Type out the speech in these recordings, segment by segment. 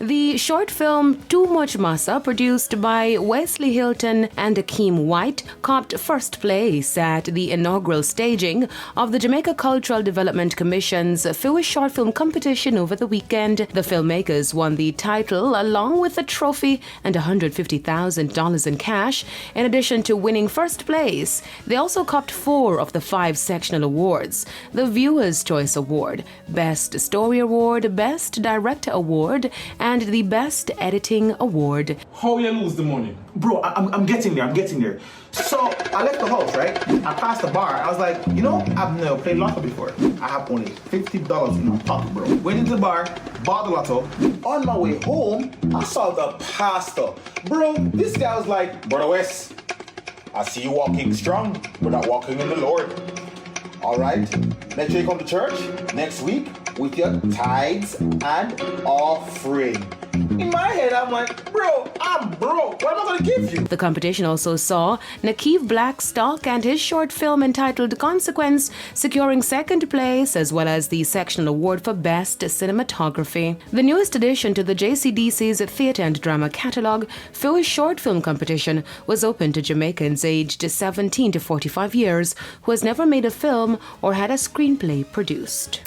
The short film Too Much Massa, produced by Wesley Hilton and Akeem White, copped first place at the inaugural staging of the Jamaica Cultural Development Commission's Fewest Short Film Competition over the weekend. The filmmakers won the title along with a trophy and $150,000 in cash. In addition to winning first place, they also copped 4 of the 5 sectional awards: the Viewer's Choice Award, Best Story Award, Best Director Award, and the Best Editing Award. How you lose the money? Bro, I'm getting there. So I left the house, right? I passed the bar. I was like, I've never played Lotto before. I have only $50 in my pocket, bro. Went into the bar, bought the Lotto. On my way home, I saw the pastor. Bro, this guy was like, Brother West, I see you walking strong, but not walking in the Lord. All right, let's you come to church next week with your tithes and offering. In my head, I'm like, bro, I'm broke. What am I going to give you? The competition also saw Nakeev Blackstock and his short film entitled Consequence securing second place, as well as the sectional award for Best Cinematography. The newest addition to the JCDC's theatre and drama catalogue, Fewest Short Film Competition, was open to Jamaicans aged 17 to 45 years who has never made a film or had a screenplay produced.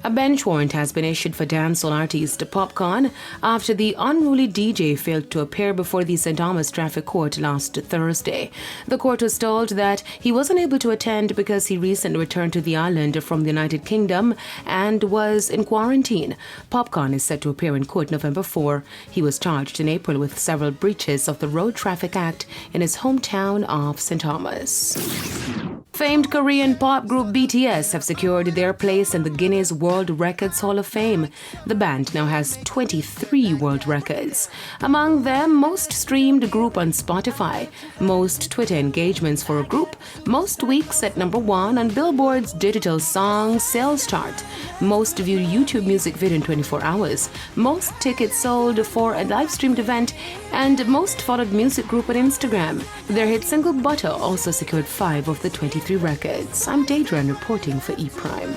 A bench warrant has been issued for dancehall artist Popcorn after the unruly DJ failed to appear before the St. Thomas Traffic Court last Thursday. The court was told that he was unable to attend because he recently returned to the island from the United Kingdom and was in quarantine. Popcorn is set to appear in court November 4. He was charged in April with several breaches of the Road Traffic Act in his hometown of St. Thomas. Famed Korean pop group BTS have secured their place in the Guinness World Records Hall of Fame. The band now has 23 world records. Among them, most streamed group on Spotify, most Twitter engagements for a group, most weeks at number 1 on Billboard's digital song sales chart, most viewed YouTube music video in 24 hours, most tickets sold for a live-streamed event, and most followed music group on Instagram. Their hit single Butter also secured 5 of the 23 records. I'm Daedra reporting for ePrime.